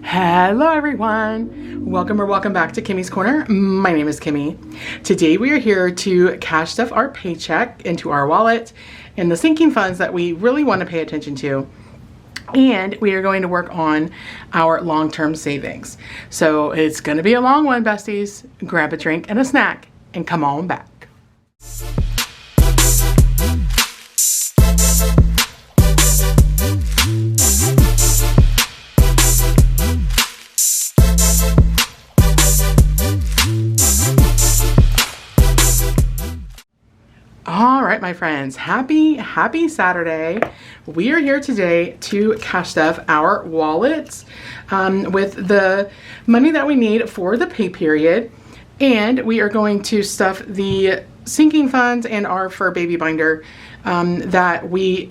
Hello everyone, welcome back to Kimmy's Corner. My name is Kimmy. Today we are here to cash stuff our paycheck into our wallet and the sinking funds that we really want to pay attention to. And we are going to work on our long-term savings. So it's going to be a long one, besties. Grab a drink and a snack and come on back. All right, my friends, happy Saturday. We are here today to cash stuff our wallets with the money that we need for the pay period. And we are going to stuff the sinking funds and our fur baby binder that we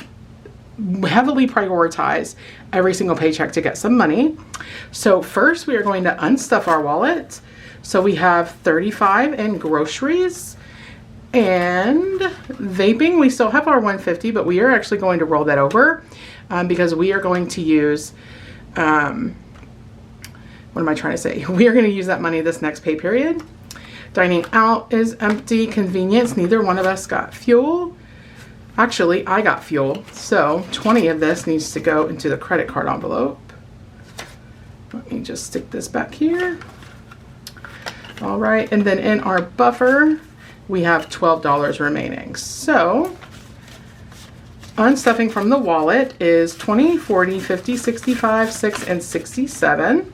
heavily prioritize every single paycheck to get some money. So first we are going to unstuff our wallet. So we have $35 in groceries. And vaping, we still have our $150, but we are actually going to roll that over because we are going to use, what am I trying to say? We are going to use that money this next pay period. Dining out is empty. Convenience, neither one of us got fuel. Actually, I got fuel. So 20 of this needs to go into the credit card envelope. Let me just stick this back here. All right, and then in our buffer, we have $12 remaining. So unstuffing from the wallet is 20, 40, 50, 65, 6, and 67.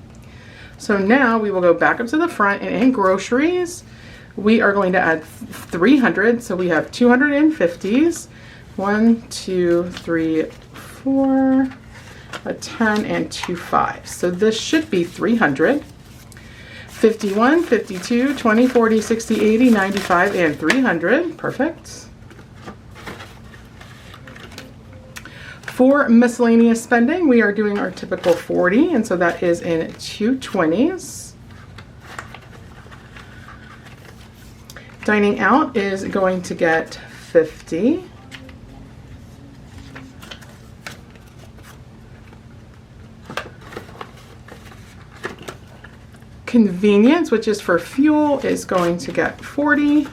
So now we will go back up to the front, and in groceries, we are going to add 300. So we have 250s, 1, 2, 3, 4, a 10, and 2 5s. So this should be 300. 51, 52, 20, 40, 60, 80, 95, and 300. Perfect. For miscellaneous spending, we are doing our typical 40, and so that is in 2 20s. Dining out is going to get 50. Convenience, which is for fuel, is going to get 40.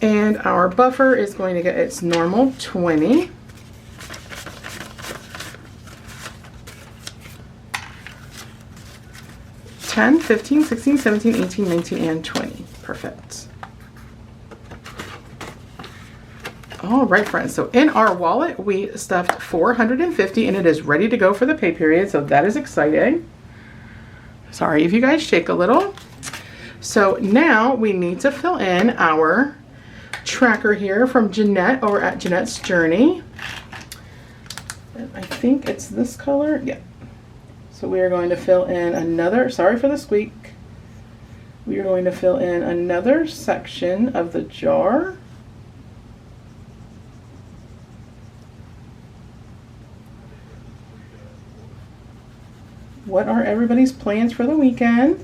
And our buffer is going to get its normal 20. $10, $15, $16, $17, $18, $19, and $20. Perfect. All right, friends, so in our wallet, we stuffed $450 and it is ready to go for the pay period. So that is exciting. Sorry if you guys shake a little. So now we need to fill in our tracker here from Jeanette over at Jeanette's Journey. And I think it's this color. Yeah. So we are going to fill in another, sorry for the squeak. We are going to fill in another section of the jar. What are everybody's plans for the weekend?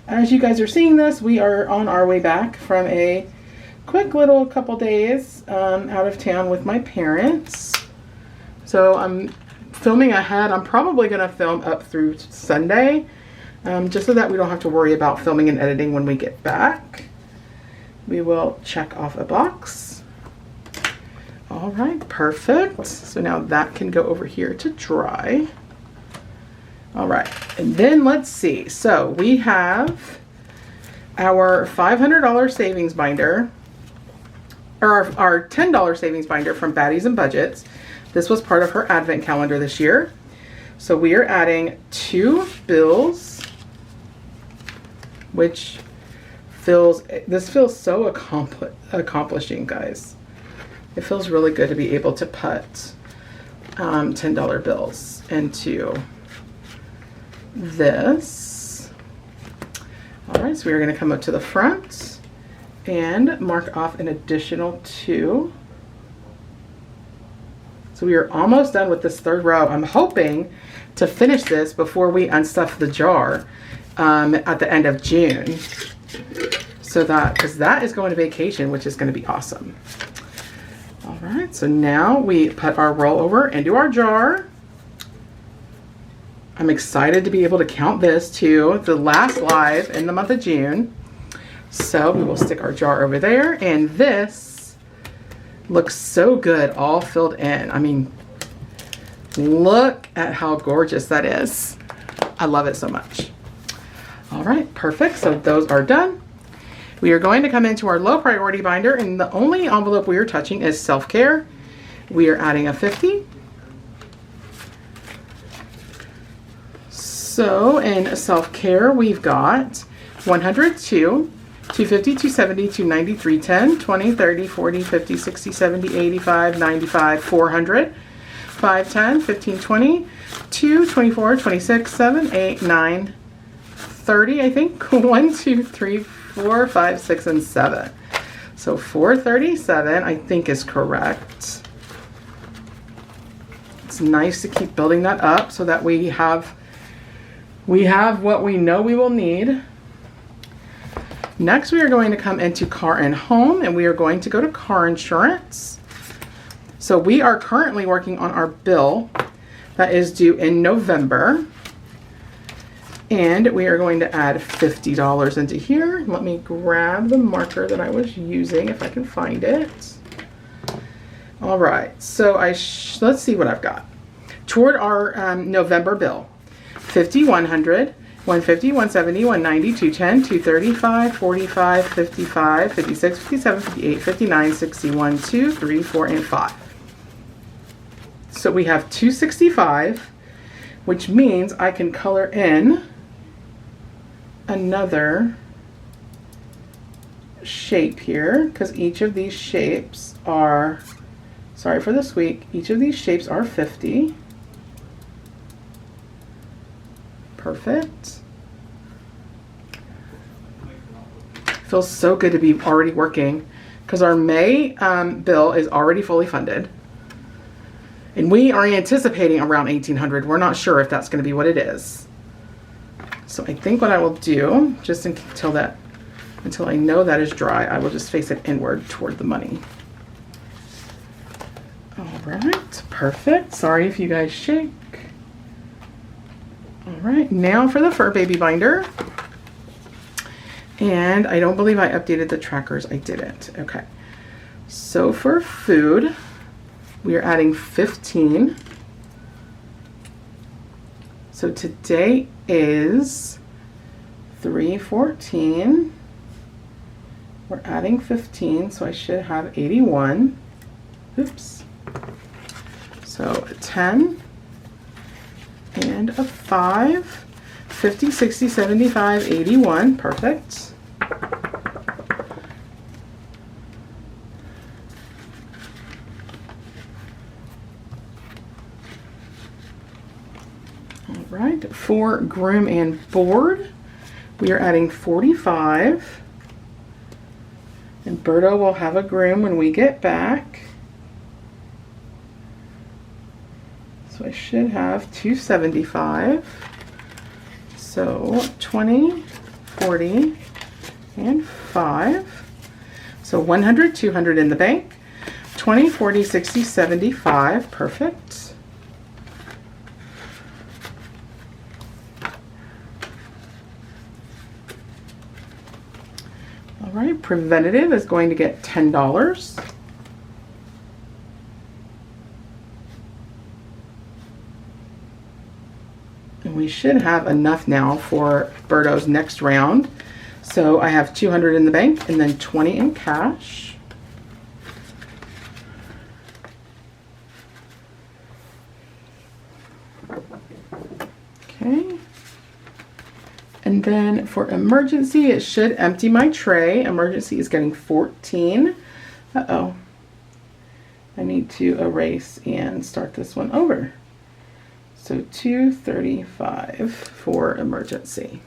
As you guys are seeing this, we are on our way back from a quick little couple days out of town with my parents. So I'm filming ahead. I'm probably going to film up through Sunday just so that we don't have to worry about filming and editing when we get back. We will check off a box. All right, perfect. So now that can go over here to dry. All right, and then let's see. So we have our $500 savings binder, or our $10 savings binder from Baddies and Budgets. This was part of her advent calendar this year. So we are adding 2 bills, which this feels so accomplishing, guys. It feels really good to be able to put $10 bills into this. All right, so we're going to come up to the front and mark off an additional 2. So we are almost done with this 3rd row. I'm hoping to finish this before we unstuff the jar at the end of June. So that, because that is going to vacation, which is going to be awesome. All right, so now we put our rollover into our jar. I'm excited to be able to count this to the last live in the month of June. So we will stick our jar over there, and this looks so good all filled in. I mean, look at how gorgeous that is. I love it so much. All right, perfect. So those are done. We are going to come into our low priority binder, and the only envelope we are touching is self-care. We are adding a 50. So in self-care, we've got 100, 250, 270, 290, 310, 20, 30, 40, 50, 60, 70, 85, 95, 400, 510, 15, 20, 2, 24, 26, 7, 8, 9, 30, I think. 1, 2, 3, 4, 5, 6, and 7. So 437, I think, is correct. It's nice to keep building that up so that we have what we know we will need. Next, we are going to come into car and home, and we are going to go to car insurance. So we are currently working on our bill that is due in November. And we are going to add $50 into here. Let me grab the marker that I was using if I can find it. All right, so let's see what I've got. Toward our November bill, 50, 100, 150, 170, 190, 210, 235, 45, 55, 56, 57, 58, 59, 61, 2, 3, 4, and 5. So we have 265, which means I can color in another shape here, because each of these shapes are, sorry for this week, each of these shapes are 50. Perfect. Feels so good to be already working, because our May bill is already fully funded. And we are anticipating around 1,800. We're not sure if that's going to be what it is. So I think what I will do, just until I know that is dry, I will just face it inward toward the money. All right, perfect. Sorry if you guys shake. All right, now for the fur baby binder. And I don't believe I updated the trackers. I didn't. Okay. So for food, we are adding 15. So today is 3/14. We're adding 15, so I should have 81. Oops. So a 10 and a 5, 50, 60, 75, 81. Perfect. All right, for groom and board, we are adding 45. And Berto will have a groom when we get back. So I should have 275. So 20, 40, and 5. So 100, 200 in the bank. 20, 40, 60, 75. Perfect. All right, preventative is going to get $10. And we should have enough now for Berto's next round. So I have 200 in the bank and then 20 in cash. Okay. And then for emergency, it should empty my tray. Emergency is getting 14. Uh-oh. I need to erase and start this one over. So 235 for emergency.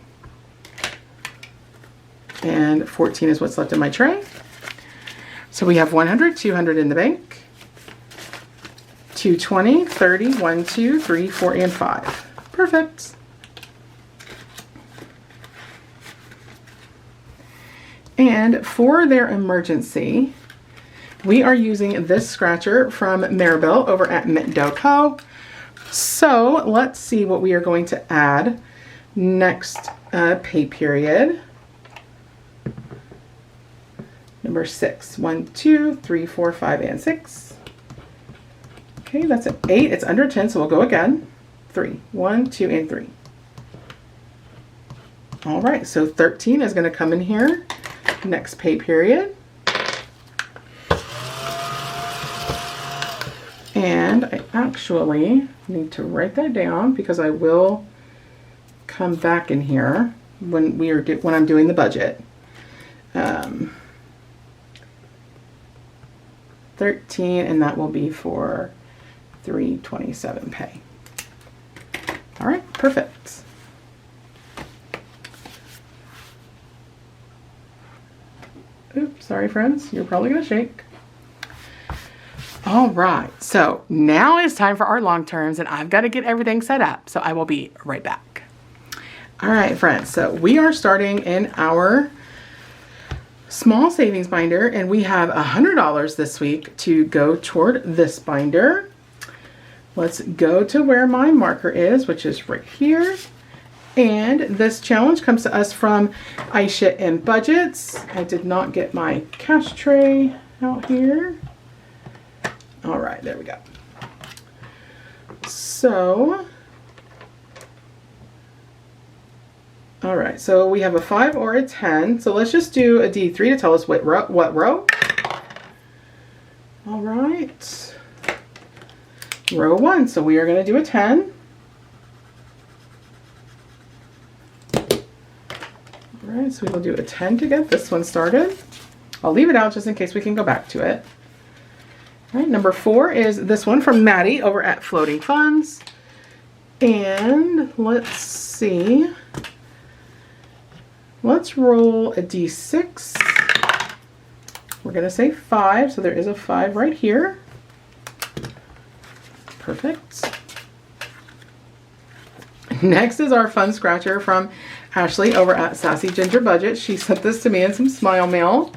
And 14 is what's left in my tray. So we have 100, 200 in the bank. 220, 30, 1, 2, 3, 4, and 5. Perfect. And for their emergency, we are using this scratcher from Maribel over at Mint Dough Co. So let's see what we are going to add next pay period. Number 6. 1, 2, 3, 4, 5, and 6. Okay, that's an 8. It's under 10, so we'll go again. 3. 1, 2, and 3. All right, so 13 is going to come in here next pay period. And I actually need to write that down because I will come back in here when I'm doing the budget. 13, and that will be for 3/27 pay. All right, perfect. Oops, sorry friends, you're probably gonna shake. All right, so now it's time for our long terms, and I've got to get everything set up, so I will be right back. All right, friends, so we are starting in our small savings binder, and we have $100 this week to go toward this binder. Let's go to where my marker is, which is right here. And this challenge comes to us from Aisha and Budgets. I did not get my cash tray out here. All right, there we go. So, all right, so we have a 5 or a 10. So let's just do a D3 to tell us what row. All right, row 1. So we are going to do a 10. All right, so we will do a 10 to get this one started. I'll leave it out just in case we can go back to it. All right, number 4 is this one from Maddie over at Floating Funds. And let's see. Let's roll a D6. We're going to say 5, so there is a 5 right here. Perfect. Next is our fun scratcher from Ashley over at Sassy Ginger Budget. She sent this to me in some smile mail.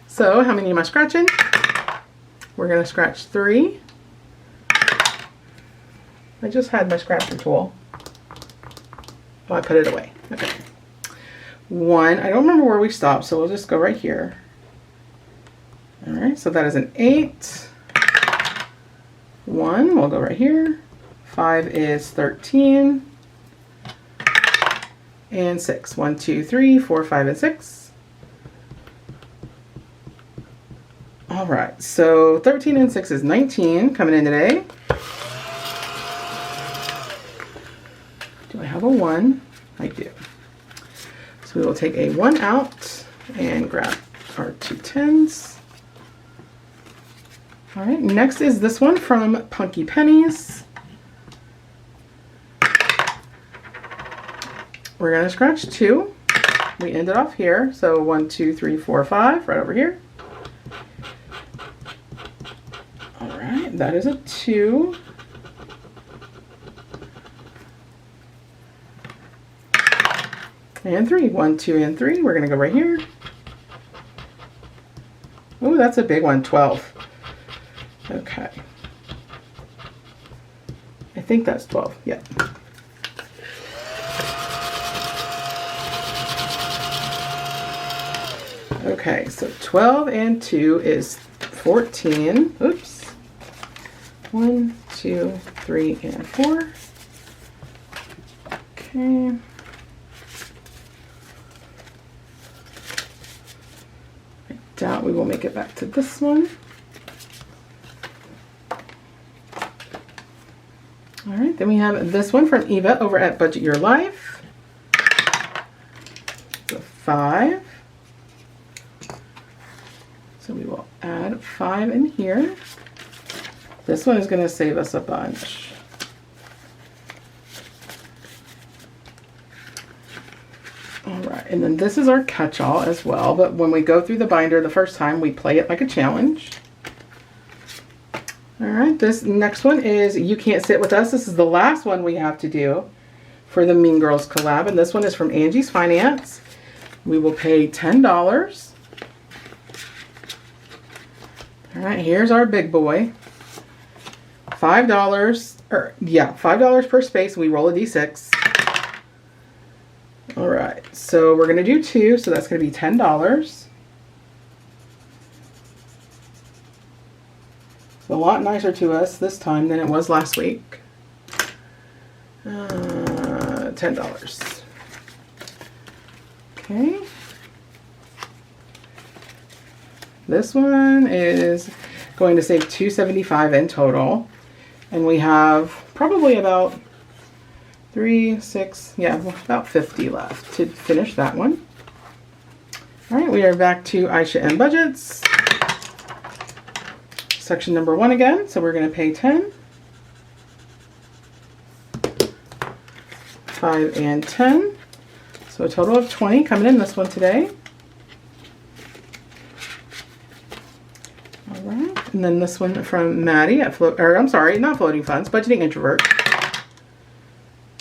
So how many am I scratching? We're going to scratch 3. I just had my scratcher tool. Oh, I put it away. Okay. 1. I don't remember where we stopped, so we'll just go right here. All right, so that is an 8. 1, we'll go right here. 5 is 13. And 6. 1, 2, 3, 4, 5, and 6. All right, so 13 and 6 is 19 coming in today. Do I have a 1? I do. So we will take a 1 out and grab our 2 10s. All right, next is this one from Punky Pennies. We're going to scratch 2. We ended off here, so 1, 2, 3, 4, 5, right over here. All right, that is a 2. And 3. 1, 2, and 3. We're going to go right here. Oh, that's a big one, 12. Okay. I think that's 12, yeah. Okay, so 12 and 2 is 14. Oops. 1, 2, 3, and 4. Okay. I doubt we will make it back to this one. All right, then we have this one from Eva over at Budget Your Life. So 5. So we will add 5 in here. This one is going to save us a bunch. All right, and then this is our catch-all as well, but when we go through the binder the first time, we play it like a challenge. All right, this next one is You Can't Sit With Us. This is the last one we have to do for the Mean Girls collab, and this one is from Angie's Finance. We will pay $10. All right, here's our big boy. $5, or yeah, $5 per space. We roll a d6. All right, so we're gonna do 2, so that's gonna be $10. It's a lot nicer to us this time than it was last week. $10. Okay. This one is going to save $275 in total. And we have probably about 3, 6, yeah, about 50 left to finish that one. All right, we are back to Aisha and budgets. Section number 1 again. So we're going to pay 10. 5 and 10. So a total of 20 coming in this one today. All right, and then this one from Maddie at I'm sorry, not Floating Funds, Budgeting Introvert.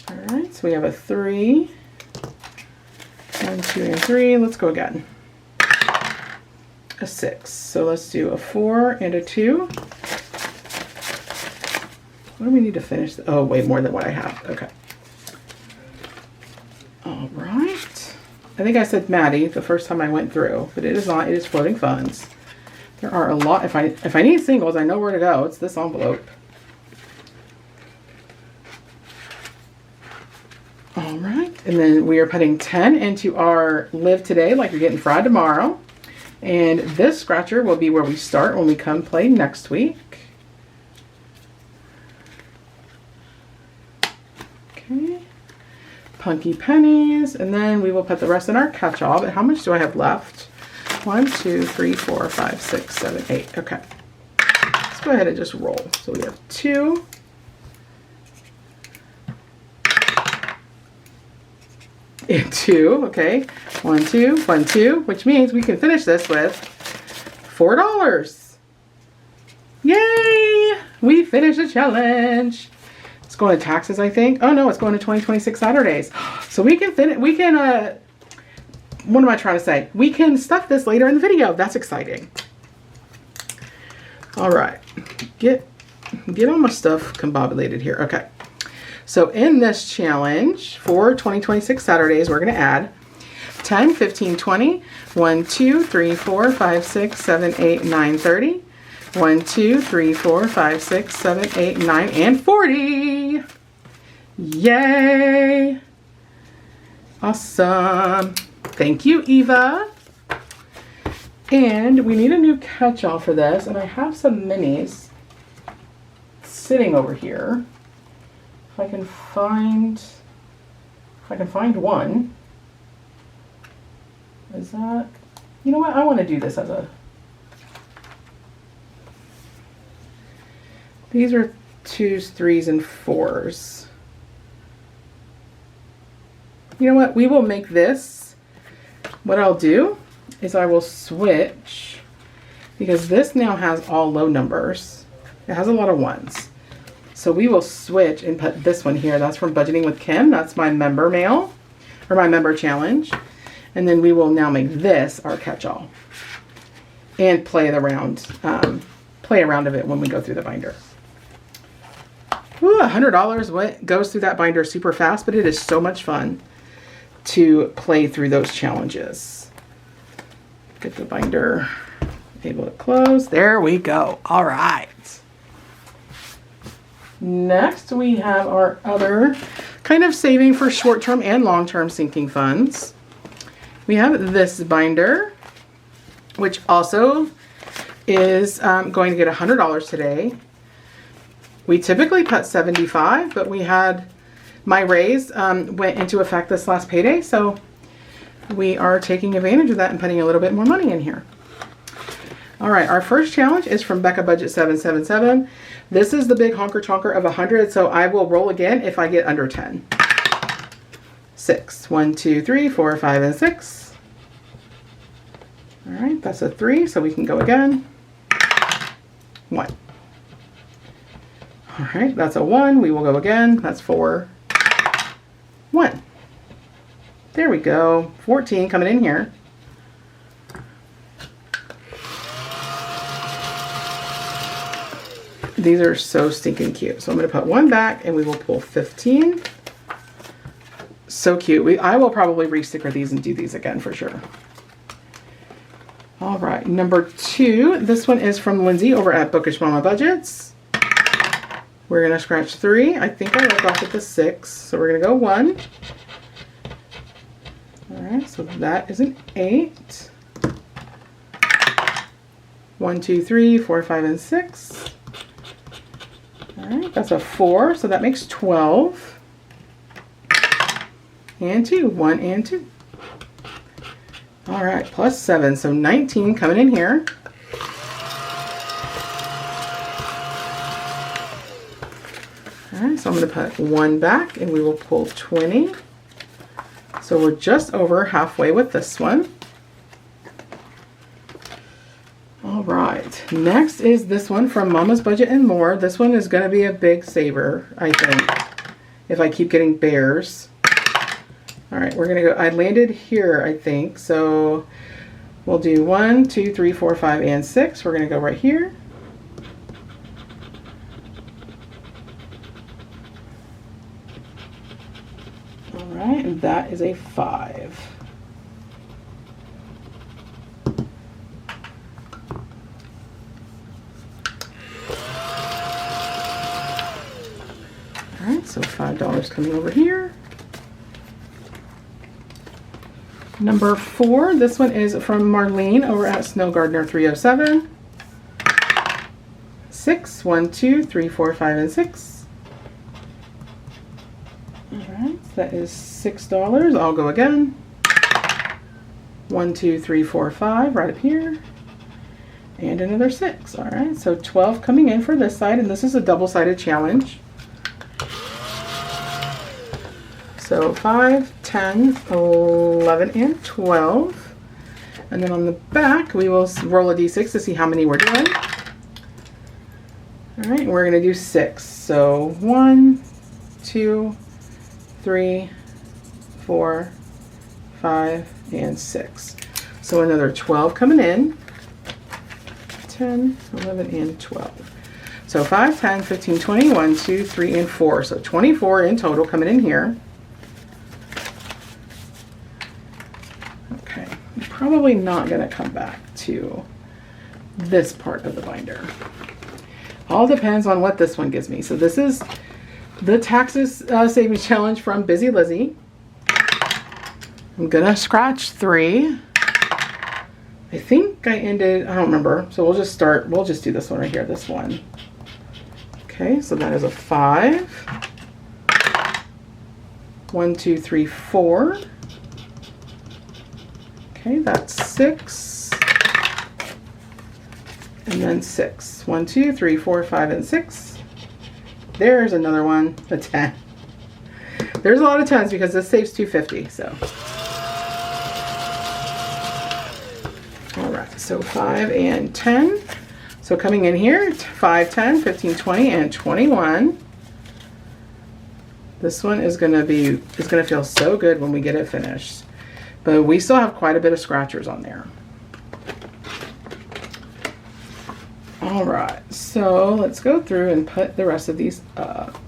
All right, so we have a 3, 1, 2, and 3. Let's go again. A 6. So let's do a 4 and a 2. What do we need to finish? Oh, way more than what I have. Okay. All right. I think I said Maddie the first time I went through, but it is not. It is Floating Funds. There are a lot. If I need singles, I know where to go. It's this envelope. All right. And then we are putting 10 into our Live Today Like You're Getting Fried Tomorrow. And this scratcher will be where we start when we come play next week. Okay. Punky pennies. And then we will put the rest in our catch-all. But how much do I have left? 1, 2, 3, 4, 5, 6, 7, 8. Okay. Let's go ahead and just roll. So we have 2. And 2. Okay. 1, 2, 1, 2. Which means we can finish this with $4. Yay! We finished the challenge. It's going to taxes, I think. Oh no, it's going to 2026 Saturdays. So we can finish. We can. What am I trying to say? We can stuff this later in the video. That's exciting. All right, get all my stuff combobulated here. Okay, so in this challenge for 2026 Saturdays, we're going to add 10, 15, 20, 1, 2, 3, 4, 5, 6, 7, 8, 9, 30, 1, 2, 3, 4, 5, 6, 7, 8, 9, and 40. Yay! Awesome. Thank you, Eva. And we need a new catch-all for this, and I have some minis sitting over here. If I can find one. Is that, you know what? I want to do this as a, these are 2s, 3s, and 4s. You know what? We will make this. What I'll do is I will switch, because this now has all low numbers. It has a lot of 1s. So we will switch and put this one here. That's from Budgeting with Kim. That's my member mail, or my member challenge. And then we will now make this our catch-all and play around of it when we go through the binder. Ooh, $100 goes through that binder super fast, but it is so much fun to play through those challenges. Get the binder able to close. There we go. All right. Next, we have our other kind of saving for short-term and long-term sinking funds. We have this binder, which also is going to get $100 today. We typically put $75, but we had my raise went into effect this last payday, so we are taking advantage of that and putting a little bit more money in here. All right, our first challenge is from Becca Budget 777. This is the big honker chonker of 100, so I will roll again if I get under 10. 6. 1, 2, 3, 4, 5, and 6. All right, that's a 3, so we can go again. 1. All right, that's a 1. We will go again. That's 4. 1. There we go. 14 coming in here. These are so stinking cute. So I'm going to put one back and we will pull 15. So cute. I will probably re-sticker these and do these again for sure. All right, number 2. This one is from Lindsay over at Bookish Mama Budgets. We're going to scratch 3. I think I left off at the 6. So we're going to go 1. All right, so that is an 8. 1, 2, 3, 4, 5, and 6. All right, that's a 4, so that makes 12. And 2, 1 and 2. All right, plus 7, so 19 coming in here. All right, so I'm going to put 1 back and we will pull 20. So we're just over halfway with this one. All right, next is this one from Mama's Budget and More. This one is going to be a big saver, I think, if I keep getting bears. All right, we're going to go, I landed here, I think, so we'll do 1, 2, 3, 4, 5, and 6. We're going to go right here. All right, and that is a 5. All right, so $5 coming over here. Number 4, this one is from Marlene over at Snow Gardener 307. 6, 1, 2, 3, 4, 5, and 6. All right, so that is $6. I'll go again. 1, 2, 3, 4, 5, right up here. And another 6. All right, so 12 coming in for this side, and this is a double-sided challenge. So 5, 10, 11, and 12. And then on the back, we will roll a d6 to see how many we're doing. All right, we're going to do 6. So 1, 2, 3, 4, 5, and 6. So another 12 coming in. 10, 11, and 12. So 5, 10, 15, 20, 1, 2, 3, and 4. So 24 in total coming in here. Okay, I'm probably not going to come back to this part of the binder. All depends on what this one gives me. So this is the Taxes Savings Challenge from Busy Lizzie. I'm going to scratch 3. I think I ended, I don't remember. So we'll just start, we'll just do this one right here, this one. Okay, so that is a 5. 1, 2, 3, 4. Okay, that's 6. And then 6. 1, 2, 3, 4, 5, and 6. There's another one, a 10. There's a lot of 10s because this saves $2.50, so. All right, so 5 and 10. So coming in here, 5, 10, 15, 20, and 21. This one is gonna feel so good when we get it finished. But we still have quite a bit of scratchers on there. All right, so let's go through and put the rest of these up.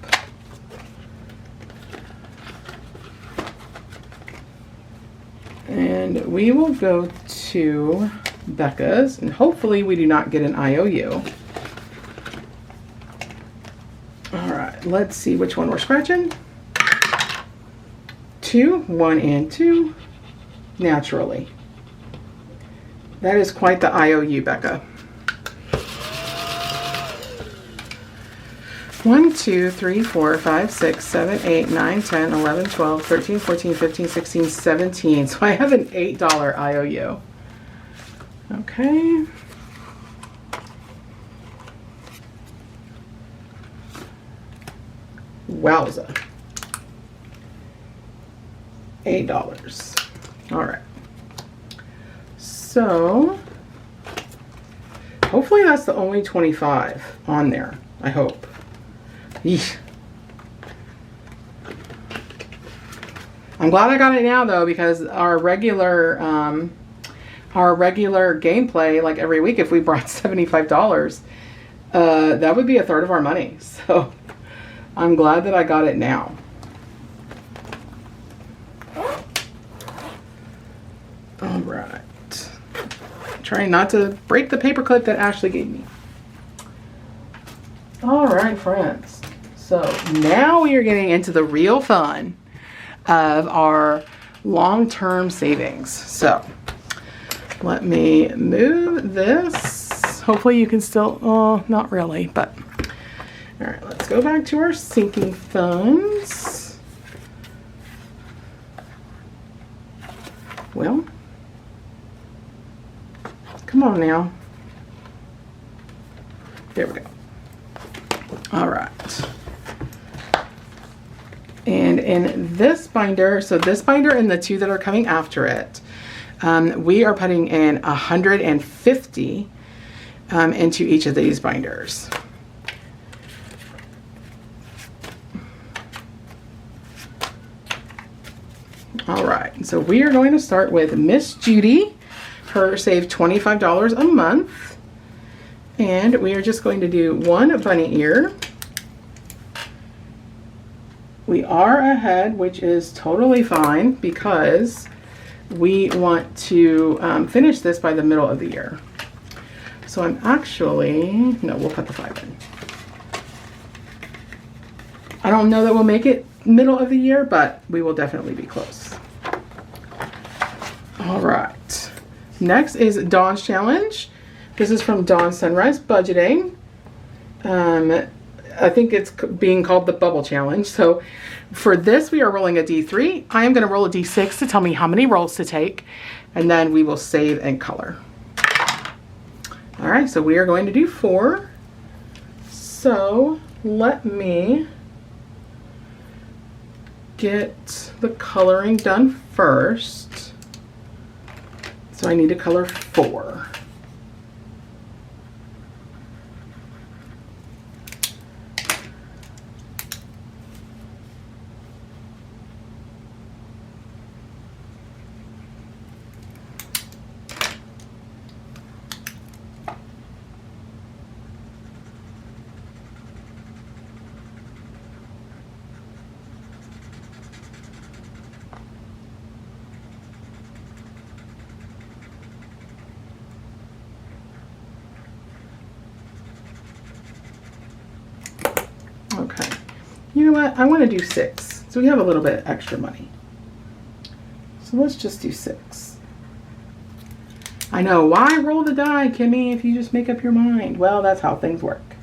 And we will go to Becca's, and hopefully we do not get an IOU. All right, let's see which one we're scratching. 2, 1, and 2, naturally. That is quite the IOU, Becca. 1, 2, 3, 4, 5, 6, 7, 8, 9, 10, 11, 12, 13, 14, 15, 16, 17. So I have an $8 IOU. Okay. Wowza. $8. All right. So hopefully that's the only 25 on there. I hope. Yeesh. I'm glad I got it now though, because our regular gameplay, like every week, if we brought $75, that would be 1/3 of our money. So I'm glad that I got it now. All right. Trying not to break the paper clip that Ashley gave me. All right, friends. So now we are getting into the real fun of our long-term savings. So let me move this. Hopefully you can still, oh, not really, but all right, let's go back to our sinking funds. Well, come on now. There we go. All right. And in this binder, so this binder and the 2 that are coming after it, we are putting in 150 into each of these binders. All right, so we are going to start with Miss Judy. Her save $25 a month. And we are just going to do 1 bunny ear. We are ahead, which is totally fine because we want to finish this by the middle of the year. So I'm actually, no, we'll put the 5 in. I don't know that we'll make it middle of the year, but we will definitely be close. All right. Next is Dawn's Challenge. This is from Dawn Sunrise Budgeting. I think it's being called the Bubble Challenge. So for this, we are rolling a D3. I am going to roll a D6 to tell me how many rolls to take, and then we will save and color. All right, so we are going to do 4. So let me get the coloring done first. So I need to color 4. Okay, you know what? I want to do 6. So we have a little bit extra money. So let's just do 6. I know, why roll the die, Kimmy, if you just make up your mind? Well, that's how things work.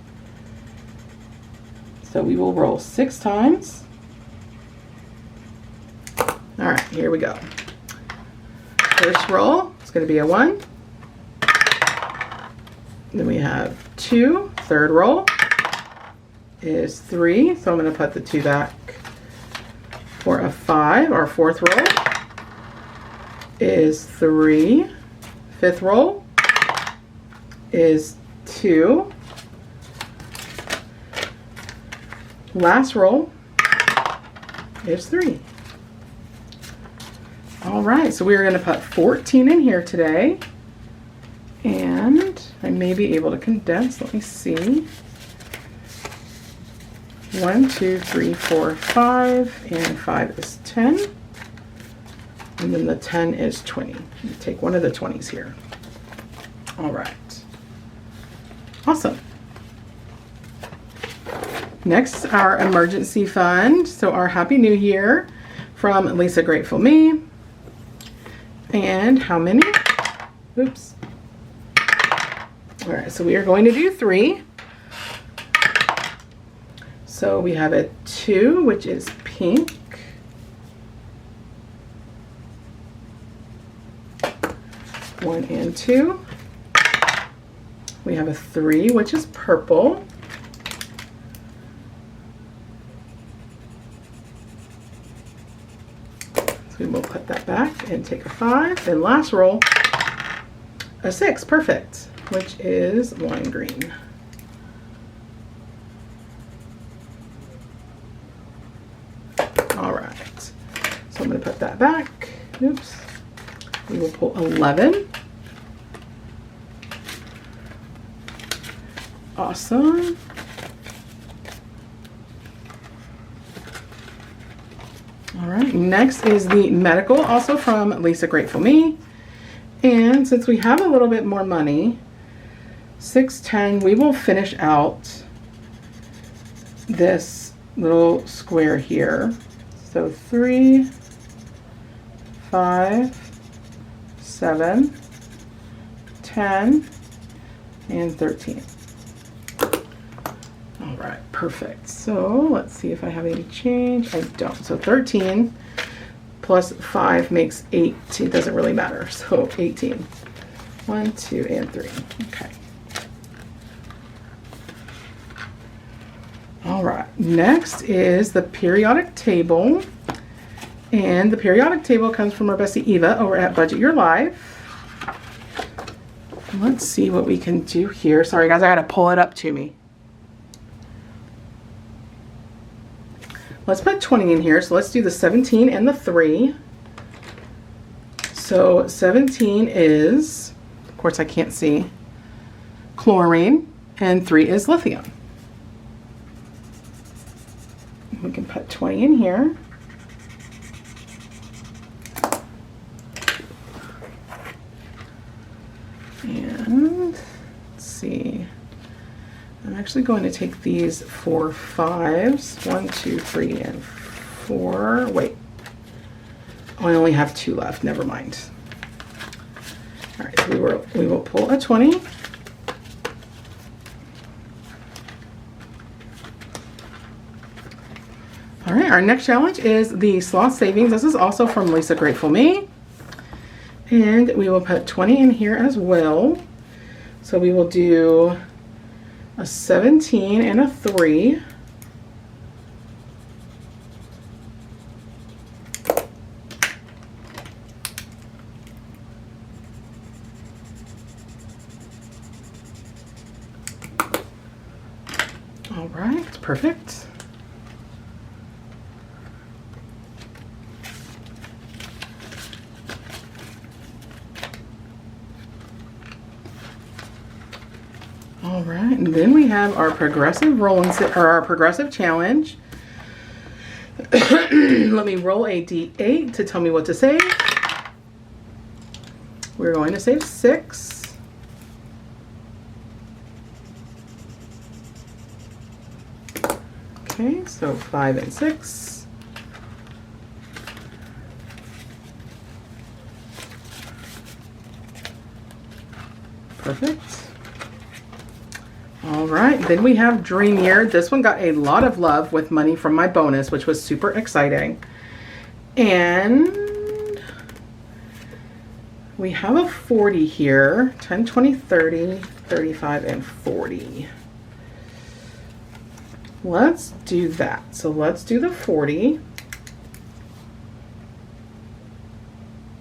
So we will roll 6 times. All right, here we go. First roll, it's going to be a 1. Then we have 2. Third roll is 3, so I'm going to put the 2 back for a 5. Our 4th roll is 3. 5th roll is 2. Last roll is 3. All right, so we're going to put 14 in here today, and I may be able to condense. Let me see. 1, 2, 3, 4, 5, and 5 is 10. And then the 10 is 20. You take one of the 20s here. All right. Awesome. Next, our emergency fund. So our Happy New Year from Lisa Grateful Me. And how many? Oops. All right, so we are going to do 3. So we have a 2, which is pink. One and 2. We have a 3, which is purple. So we will put that back and take a 5. Then last roll, a 6, perfect, which is lime green. All right, so I'm going to put that back. Oops. We will pull 11. awesome. All right, next is the medical, also from Lisa Grateful Me. And since we have a little bit more money, 610, we will finish out this little square here. So 3, 5, 7, 10, and 13. All right, perfect. So let's see if I have any change. I don't. So 13 plus 5 makes 8. It doesn't really matter. So 18. 1, 2, and 3. Okay. All right. Next is the periodic table. And the periodic table comes from our bestie Eva over at Budget Your Life. Let's see what we can do here. Sorry guys, I gotta pull it up to me. Let's put 20 in here. So let's do the 17 and the 3. So 17 is, of course I can't see, chlorine, and 3 is lithium. We can put 20 in here. And let's see. I'm actually going to take these 4 5s. 1, 2, 3, and 4. Wait. Oh, I only have 2 left. Never mind. All right, so we will pull a 20. All right, our next challenge is the Sloth Savings. This is also from Lisa Grateful Me. And we will put 20 in here as well. So we will do a 17 and a 3. All right, perfect. All right, and then we have our progressive roll or our progressive challenge. Let me roll a D8 to tell me what to save. We're going to save 6. Okay, so 5 and 6. Perfect. All right, then we have Dream Year. This one got a lot of love with money from my bonus, which was super exciting. And we have a 40 here. 10, 20, 30, 35, and 40. Let's do that. So let's do the 40.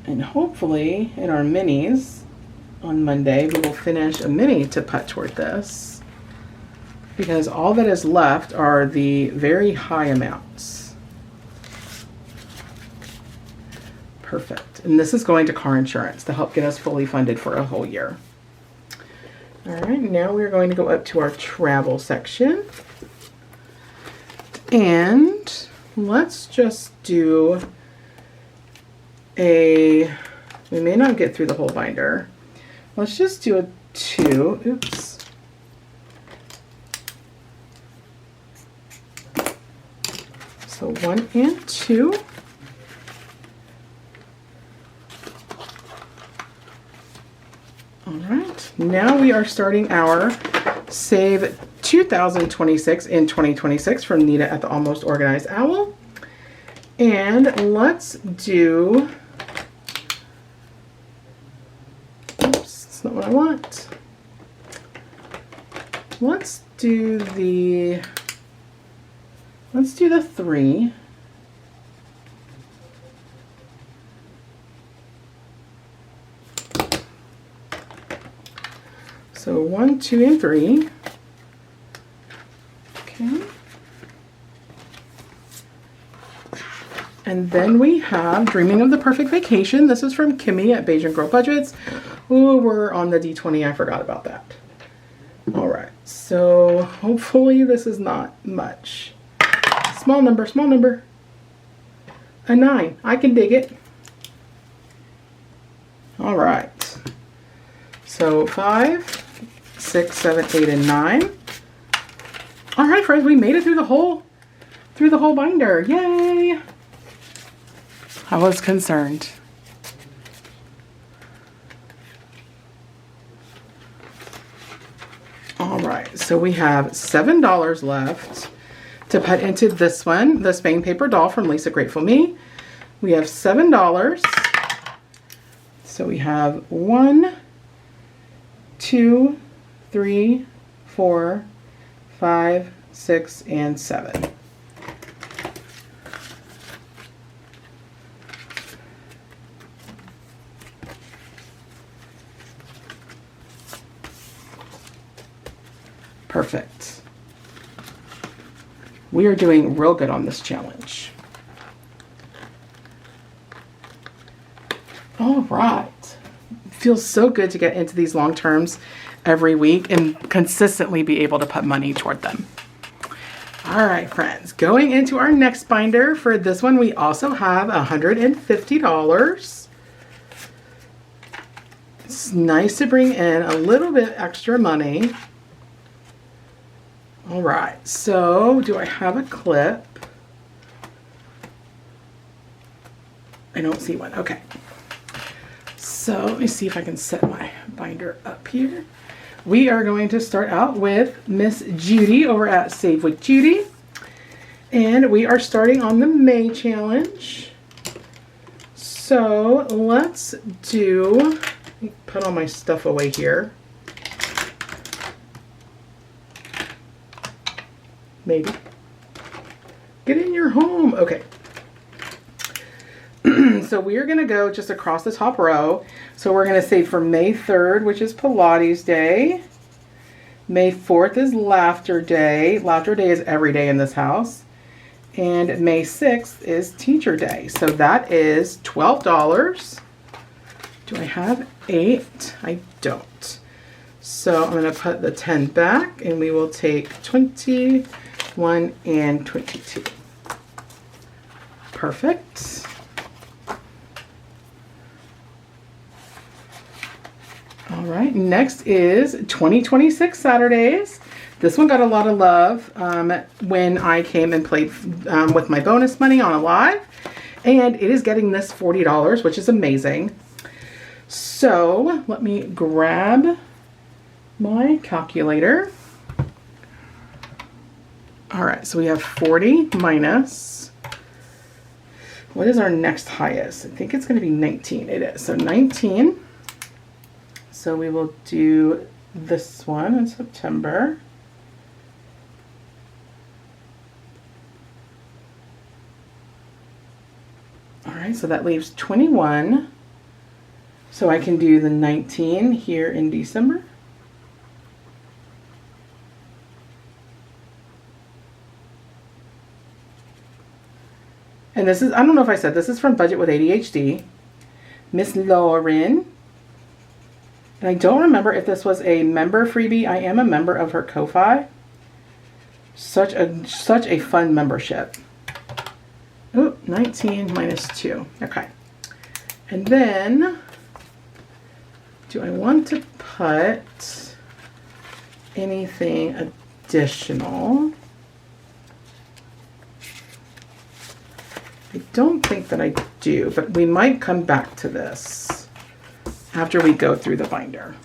And hopefully in our minis on Monday, we will finish a mini to put toward this. Because all that is left are the very high amounts. Perfect. And this is going to car insurance to help get us fully funded for a whole year. All right, now we're going to go up to our travel section. And let's just do we may not get through the whole binder. Let's just do a 2. Oops. So 1 and 2. All right, now we are starting our Save 2026 in 2026 from Nita at the Almost Organized Owl. And let's do, oops, that's not what I want. Let's do the 3. So 1, 2, and 3. Okay. And then we have Dreaming of the Perfect Vacation. This is from Kimmi at Beige and Girl Budgets. Ooh, we're on the D20. I forgot about that. All right. So hopefully this is not much. Small number, small number. A 9. I can dig it. All right. So 5, 6, 7, 8, and 9. All right, friends, we made it through the whole binder. Yay! I was concerned. All right, so we have $7 left to put into this one, the Spain paper doll from Lisa Grateful Me. We have $7. So we have 1, 2, 3, 4, 5, 6, and 7. Perfect. We are doing real good on this challenge. All right. Feels so good to get into these long terms every week and consistently be able to put money toward them. All right, friends, going into our next binder. For this one, we also have $150. It's nice to bring in a little bit extra money. All right, so do I have a clip? I don't see one. Okay. So let me see if I can set my binder up here. We are going to start out with Miss Judy over at Save with Judy. And we are starting on the May challenge. So let's do, let me put all my stuff away here. Maybe. Get in your home. Okay. So we are going to go just across the top row. So we're going to save for May 3rd, which is Pilates Day. May 4th is Laughter Day. Laughter Day is every day in this house. And May 6th is Teacher Day. So that is $12. Do I have 8? I don't. So I'm going to put the 10 back and we will take 21 and 22. Perfect. All right, next is 2026 Saturdays. This one got a lot of love when I came and played with my bonus money on a live. And it is getting this $40, which is amazing. So let me grab my calculator. All right, so we have 40 minus, what is our next highest? I think it's going to be 19. It is. So 19. So we will do this one in September. All right, so that leaves 21. So I can do the 19 here in December. And this is, I don't know if I said, this is from Budget with ADHD. Miss Lauren. And I don't remember if this was a member freebie. I am a member of her Ko-Fi. Such a fun membership. Oh, 19 minus 2. Okay. And then, do I want to put anything additional? I don't think that I do, but we might come back to this after we go through the binder.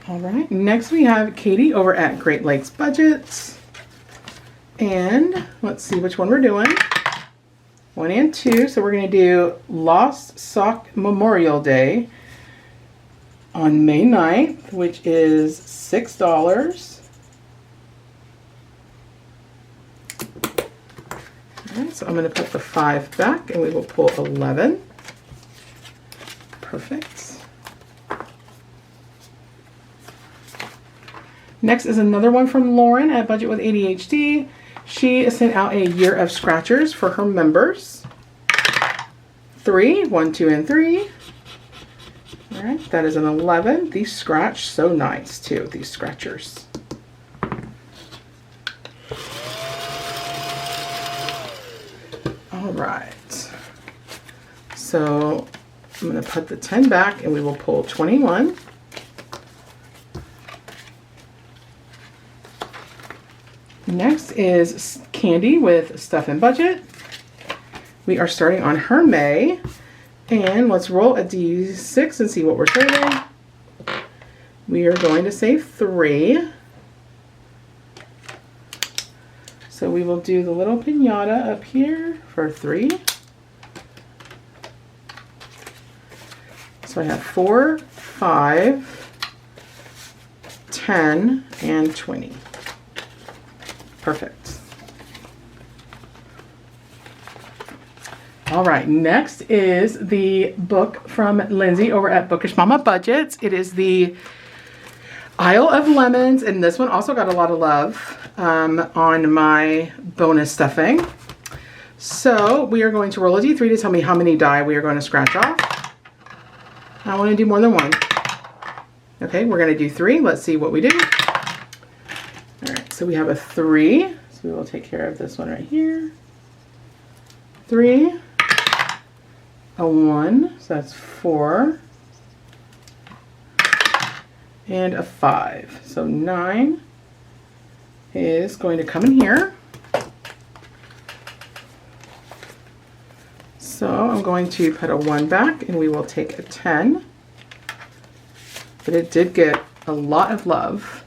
All right, next we have Katie over at Great Lakes Budgets. And let's see which one we're doing. 1 and 2, so we're gonna do Lost Sock Memorial Day on May 9th, which is $6. All right, so I'm going to put the 5 back and we will pull 11. Perfect. Next is another one from Lauren at Budget with ADHD. She sent out a year of scratchers for her members. 3, 1, 2, and 3. All right, that is an 11. These scratch so nice too, these scratchers. All right, so I'm going to put the 10 back and we will pull 21. Next is Candy with Stuff and Budget. We are starting on her May, and let's roll a d6 and see what we're saving. We are going to save 3. So we will do the little piñata up here for 3. So I have 4, 5, 10, and 20. Perfect. All right, next is the book from Lindsay over at Bookish Mama Budgets. It is the Isle of Lemons, and this one also got a lot of love on my bonus stuffing. So we are going to roll a d3 to tell me how many die we are going to scratch off. I want to do more than 1. Okay, we're going to do 3. Let's see what we do. All right, so we have a 3. So we will take care of this one right here. 3. A 1, so that's 4. And a 5. So 9 is going to come in here. So I'm going to put a 1 back and we will take a 10. But it did get a lot of love.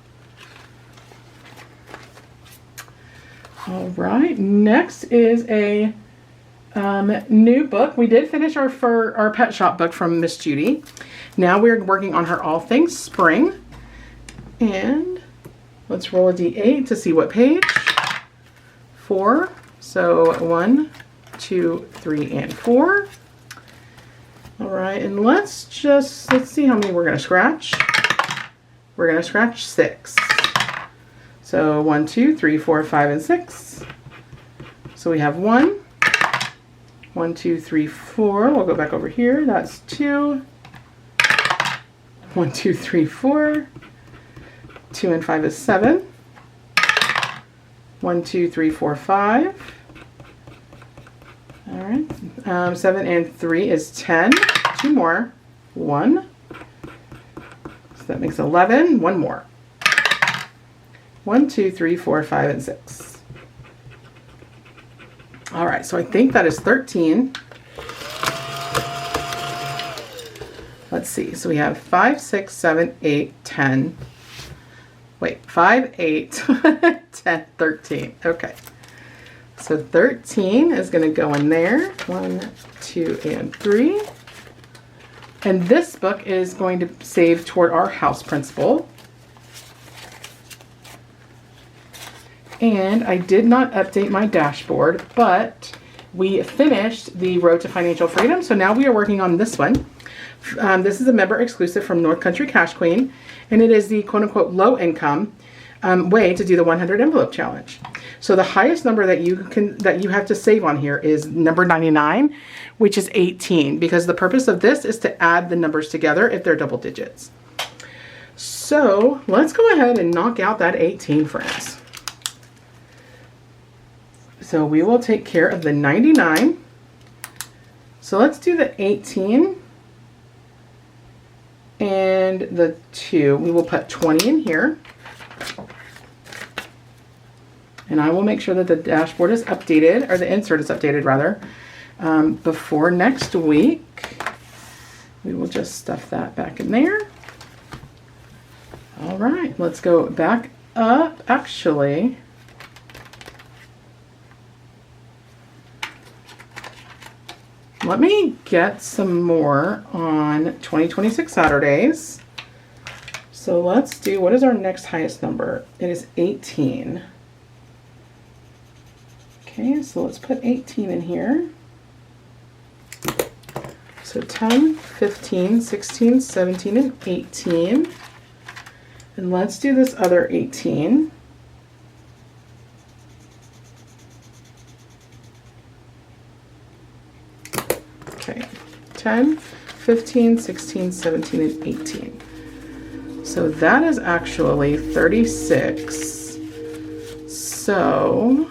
All right, next is a new book. We did finish our pet shop book from Miss Judy. Now we're working on her All Things Spring. And let's roll a d8 to see what page. 4. So 1, 2, 3, and 4. All right, and let's see how many we're going to scratch. We're going to scratch 6. So 1, 2, 3, 4, 5, and 6. So we have 1. 1, 2, 3, 4. We'll go back over here. That's 2. 1, 2, 3, 4. 2 and 5 is 7. 1, 2, 3, 4, 5. All right. 7 and 3 is 10. 2 more. 1. So that makes 11. 1 more. 1, 2, 3, 4, 5, and 6. All right, so I think that is 13. Let's see. So we have 5, 6, 7, 8, 10. Wait, 5, 8, 10, 13. Okay. So 13 is going to go in there. 1, 2, and 3. And this book is going to save toward our house principal. And I did not update my dashboard, but we finished the Road to Financial Freedom. So now we are working on this one. This is a member exclusive from North Country Cash Queen, and it is the quote-unquote low income way to do the 100 envelope challenge. So the highest number that you have to save on here is number 99, which is 18, because the purpose of this is to add the numbers together if they're double digits. So let's go ahead and knock out that 18, friends. So we will take care of the 99. So let's do the 18 and the 2. We will put 20 in here. And I will make sure that the dashboard is updated, or the insert is updated rather, before next week. We will just stuff that back in there. All right, let's go back up. Actually, let me get some more on 2026 Saturdays. So let's do, what is our next highest number? It is 18. Okay, so let's put 18 in here. So 10, 15, 16, 17, and 18. And let's do this other 18. Okay, 10, 15, 16, 17, and 18. So that is actually 36. So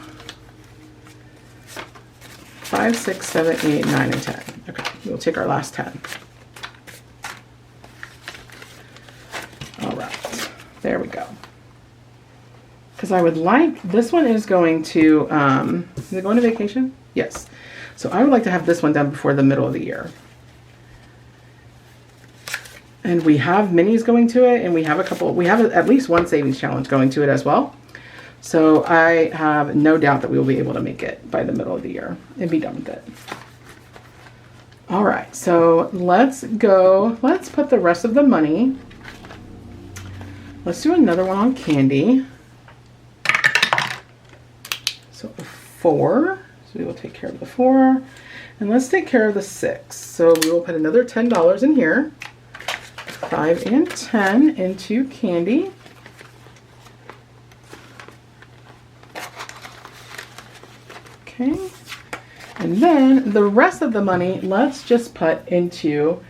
5, 6, 7, 8, 9, and 10. Okay, we'll take our last 10. All right, there we go. Because I would like, this one is going to, is it going to vacation? Yes. So I would like to have this one done before the middle of the year. And we have minis going to it, and we have at least one savings challenge going to it as well. So I have no doubt that we will be able to make it by the middle of the year and be done with it. All right, so let's put the rest of the money. Let's do another one on candy. So a 4, so we will take care of the 4. And let's take care of the 6. So we will put another $10 in here. 5 and 10 into candy. Okay. And then the rest of the money, let's just put into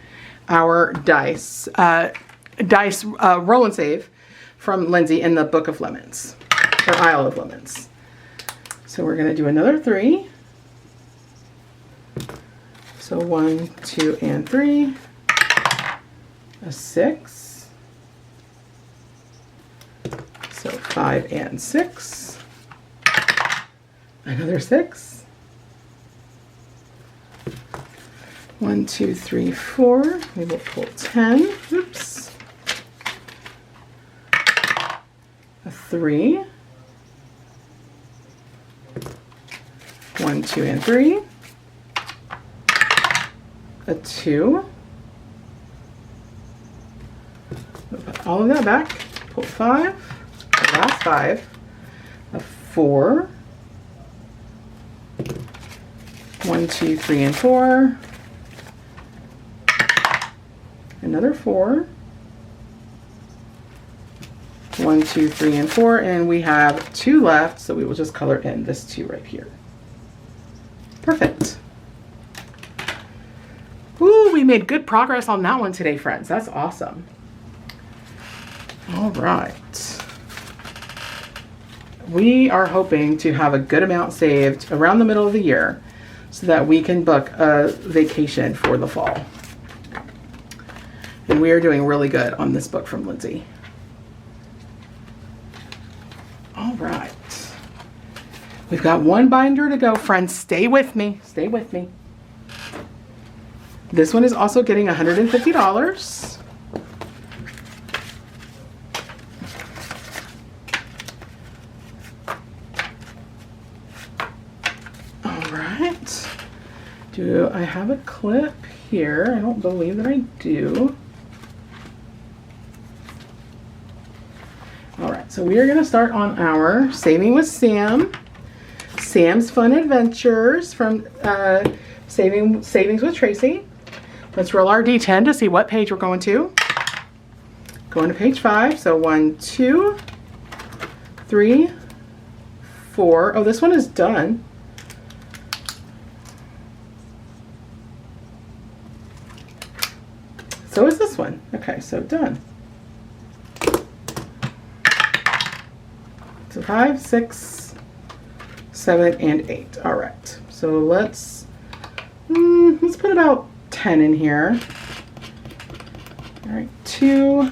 our dice roll and save from Lindsay in the Book of Lemons, or Isle of Lemons. So we're going to do another 3. So 1, 2, and 3. A 6. So 5 and 6. Another 6. 1, 2, 3, 4. We will pull 10. Oops. A 3. 1, 2, and 3. A 2. We'll put all of that back. Pull 5. The last 5. A 4. 1, 2, 3, and 4. Another 4. 1, 2, 3, and 4. And we have 2 left, so we will just color in this 2 right here. Perfect. Ooh, we made good progress on that one today, friends. That's awesome. All right. We are hoping to have a good amount saved around the middle of the year so that we can book a vacation for the fall. And we are doing really good on this book from Lindsay. All right. We've got one binder to go, friends. Stay with me. Stay with me. This one is also getting $150. All right. Do I have a clip here? I don't believe that I do. All right, so we are going to start on our Saving with Sam. Sam's Fun Adventures from Savings with Tracy. Let's roll our D10 to see what page we're going to. Going to page 5. So 1, 2, 3, 4. Oh, this one is done. So is this one. Okay, so done. So 5, 6, 7, and 8. All right. So let's put about 10 in here. All right, 2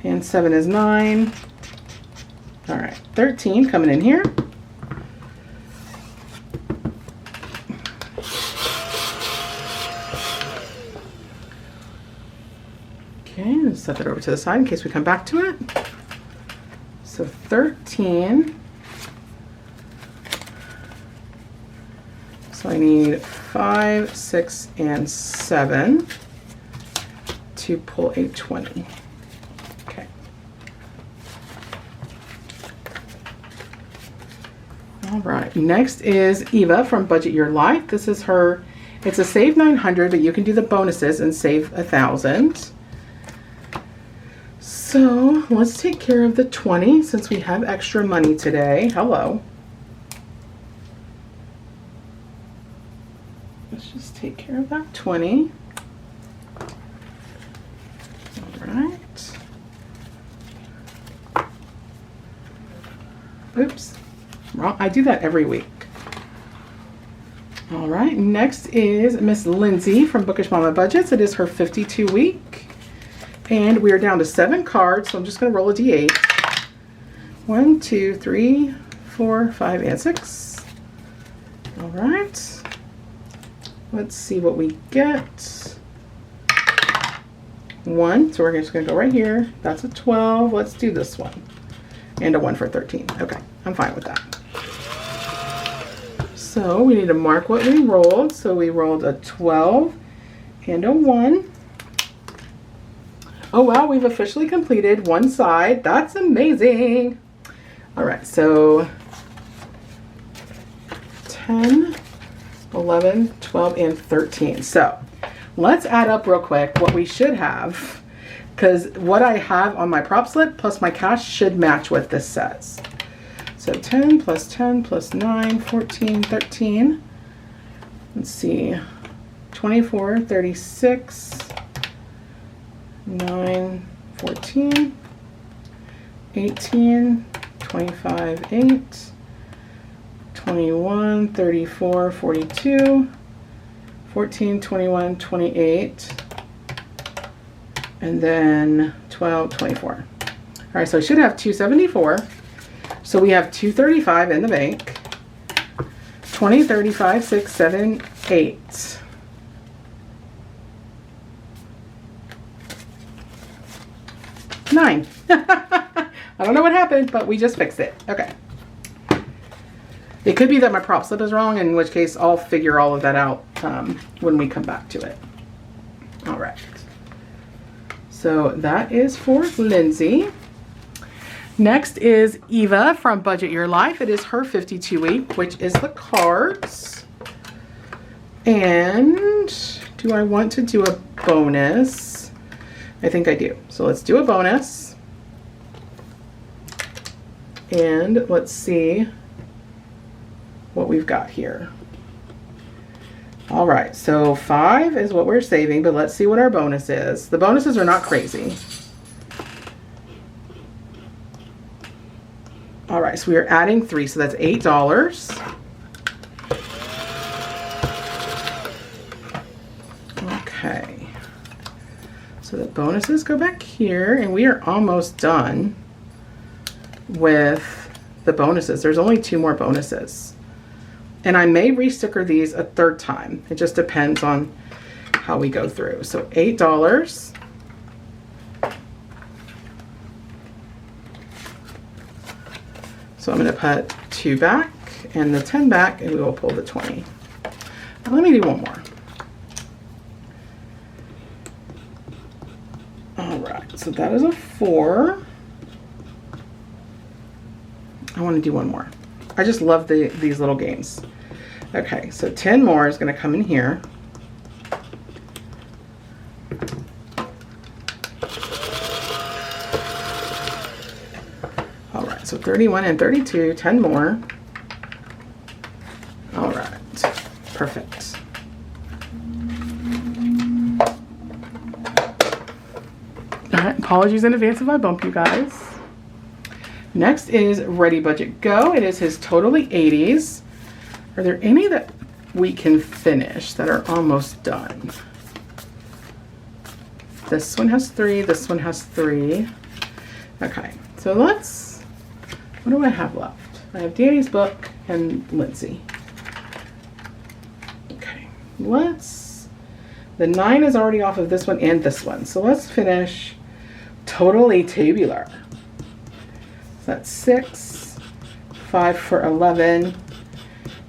and 7 is 9. All right, 13 coming in here. Okay, let's set that over to the side in case we come back to it. So 13. So I need 5, 6, and 7 to pull a 20. Okay. All right. Next is Eva from Budget Your Life. This is her. It's a save 900, but you can do the bonuses and save 1,000. So let's take care of the 20 since we have extra money today. Hello. Let's just take care of that 20. Oops. Wrong. I do that every week. All right, next is Miss Lindsay from Bookish Mama Budgets. It is her 52 week. And we are down to 7 cards, so I'm just going to roll a d8. 1, 2, 3, 4, 5, and 6. All right. Let's see what we get. 1, so we're just going to go right here. That's a 12. Let's do this one. And a 1 for 13. Okay, I'm fine with that. So we need to mark what we rolled. So we rolled a 12 and a 1. Oh wow, we've officially completed one side. That's amazing. All right, so 10, 11, 12, and 13. So let's add up real quick what we should have, because what I have on my prop slip plus my cash should match what this says. So 10 plus 9, 14, 13. Let's see, 24, 36, 9, 14, 18, 25, 8, 21, 34, 42, 14, 21, 28, and then 12, 24. All right, so I should have 274. So we have 235 in the bank. 20, 35, 6, 7, 8. Nine. I don't know what happened, but we just fixed it. Okay. It could be that my prop slip is wrong, in which case I'll figure all of that out when we come back to it. All right. So that is for Lindsay. Next is Eva from Budget Your Life. It is her 52 week, which is the cards. And do I want to do a bonus? I think I do. So let's do a bonus. And let's see what we've got here. All right, so 5 is what we're saving, but let's see what our bonus is. The bonuses are not crazy. All right, so we are adding 3, so that's $8. Okay. So the bonuses go back here, and we are almost done with the bonuses. There's only 2 more bonuses. And I may re-sticker these a 3rd time. It just depends on how we go through. So $8. So I'm going to put 2 back and the 10 back, and we will pull the 20. Now let me do one more. All right, so that is a 4. I want to do one more. I just love these little games. Okay, so 10 more is going to come in here. All right, so 31 and 32, 10 more. All right, perfect. All right, apologies in advance if I bump you guys. Next is Ready Budget Go. It is his totally 80s. Are there any that we can finish that are almost done? This one has 3, this one has 3. Okay, so let's, what do I have left? I have Danny's book and Lindsay. Okay, the 9 is already off of this one and this one. So let's finish Totally Tabular. That's 6, 5 for 11,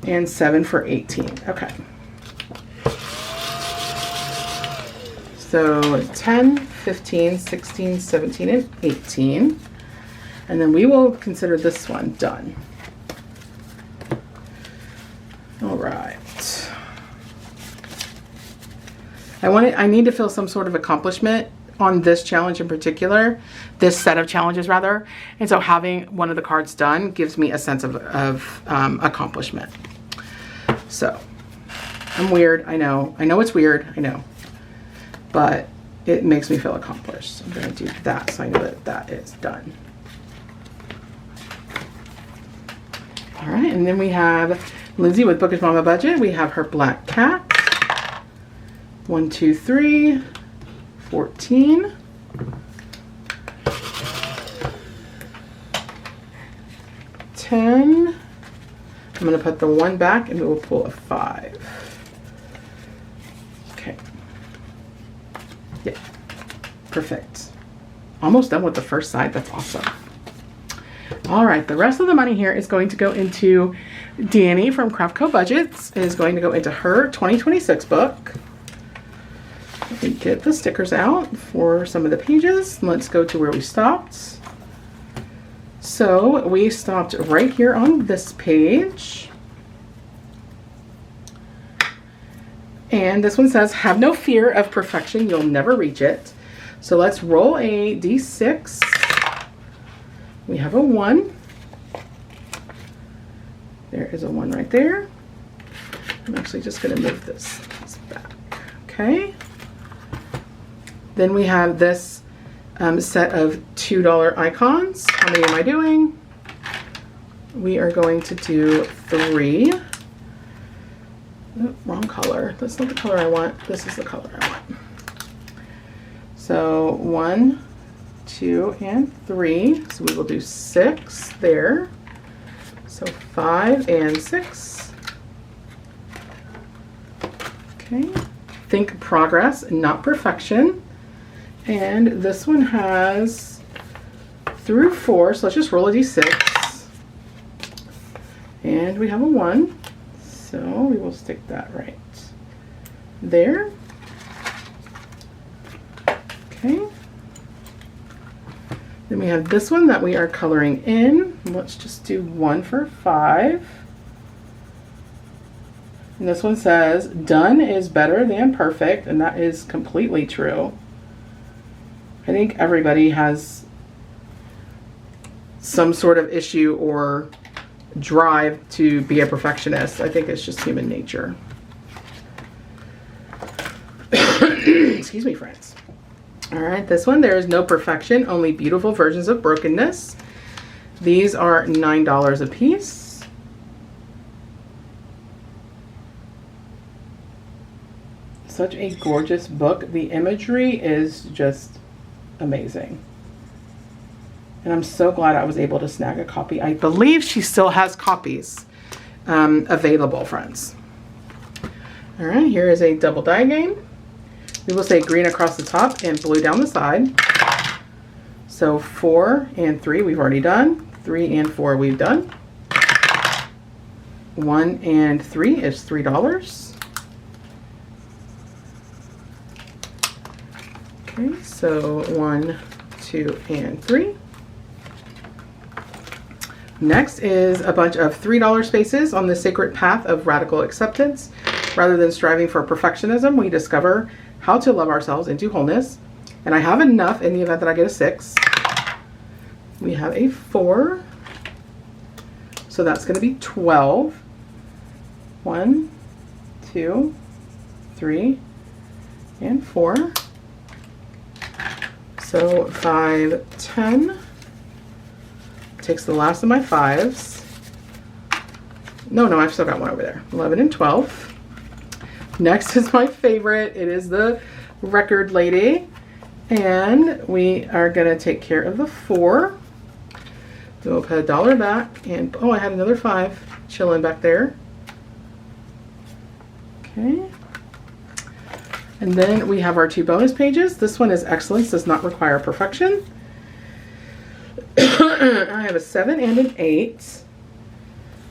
and 7 for 18. Okay. So 10, 15, 16, 17, and 18. And then we will consider this one done. All right. I need to feel some sort of accomplishment on this challenge in particular, this set of challenges rather. And so having one of the cards done gives me a sense of accomplishment. So I'm weird, I know it's weird, I know, but it makes me feel accomplished. So I'm gonna do that so I know that that is done. All right, and then we have Lindsay with Bookish Mama Budget. We have her black cat. 1, 2, 3, 14. $10. I'm going to put the 1 back and we will pull a 5. Okay. Yeah. Perfect. Almost done with the first side. That's awesome. All right. The rest of the money here is going to go into Danny from Craft Co Budgets. It is going to go into her 2026 book. Let me get the stickers out for some of the pages. Let's go to where we stopped. So we stopped right here on this page. And this one says, have no fear of perfection, you'll never reach it. So let's roll a d6. We have a 1. There is a 1 right there. I'm actually just going to move this back. Okay. Then we have this set of $2 icons. How many am I doing? We are going to do 3. Oh, wrong color. That's not the color I want. This is the color I want. So 1, 2, and 3. So we will do 6 there. So 5 and 6. Okay. Think progress, not perfection. And this one has through 4, so let's just roll a d6. And we have a 1, so we will stick that right there. Okay. Then we have this one that we are coloring in. Let's just do 1 for 5. And this one says, done is better than perfect, and that is completely true. I think everybody has some sort of issue or drive to be a perfectionist. I think it's just human nature. Excuse me, friends. All right, this one, there is no perfection, only beautiful versions of brokenness. These are $9 a piece. Such a gorgeous book. The imagery is just amazing. And I'm so glad I was able to snag a copy. I believe she still has copies available, friends. All right, here is a double die game. We will say green across the top and blue down the side. So 4 and 3 we've already done. 3 and 4 we've done. 1 and 3 is $3. Okay, so 1, 2, and 3. Next is a bunch of $3 spaces on the sacred path of radical acceptance. Rather than striving for perfectionism, we discover how to love ourselves into wholeness. And I have enough in the event that I get a 6. We have a 4. So that's going to be 12. 1, 2, 3, and 4. So 5, 10. Takes the last of my 5s. No, I've still got one over there. 11 and 12. Next is my favorite. It is the record lady. And we are going to take care of the 4. So we'll put $1 back. And oh, I had another 5 chilling back there. Okay. And then we have our 2 bonus pages. This one is excellence, does not require perfection. I have a 7 and an 8.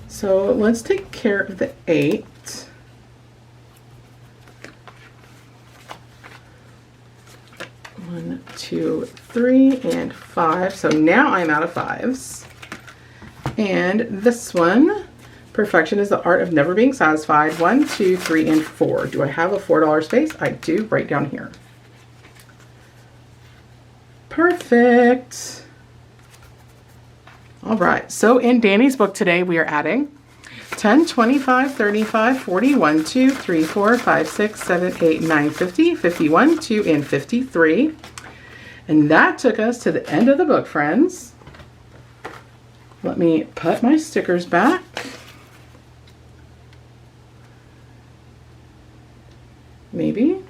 So let's take care of the 8. One, 2, 3, and 5. So now I'm out of 5s. And this one, perfection is the art of never being satisfied. 1, 2, 3, and 4. Do I have a $4 space? I do, right down here. Perfect. All right, so in Danny's book today, we are adding 10, 25, 35, 40, 1, 2, 3, 4, 5, 6, 7, 8, 9, 50, 51, 2, and 53. And that took us to the end of the book, friends. Let me put my stickers back. Maybe.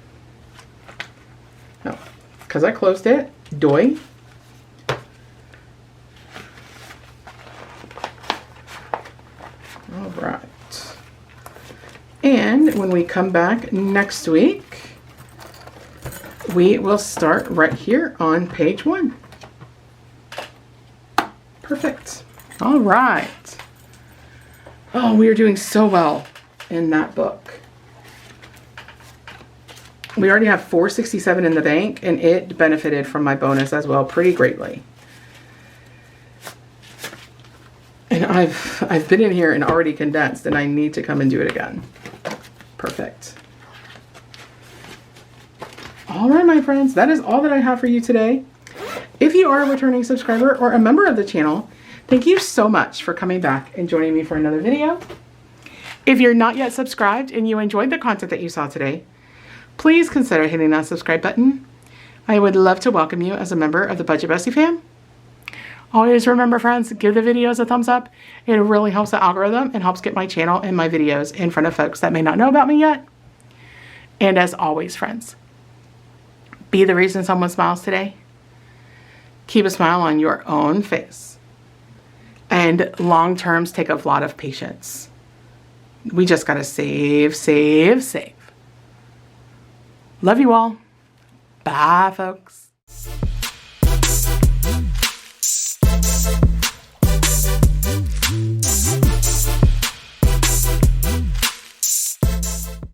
Oh, because I closed it. Doy. All right. And when we come back next week, we will start right here on page 1. Perfect. All right. Oh, we are doing so well in that book. We already have $467 in the bank, and it benefited from my bonus as well pretty greatly. And I've been in here and already condensed, and I need to come and do it again. Perfect. All right, my friends, that is all that I have for you today. If you are a returning subscriber or a member of the channel, thank you so much for coming back and joining me for another video. If you're not yet subscribed and you enjoyed the content that you saw today, please consider hitting that subscribe button. I would love to welcome you as a member of the Budget Bestie fam. Always remember, friends, give the videos a thumbs up. It really helps the algorithm and helps get my channel and my videos in front of folks that may not know about me yet. And as always, friends, be the reason someone smiles today. Keep a smile on your own face. And long terms take a lot of patience. We just got to save, save, save. Love you all. Bye, folks.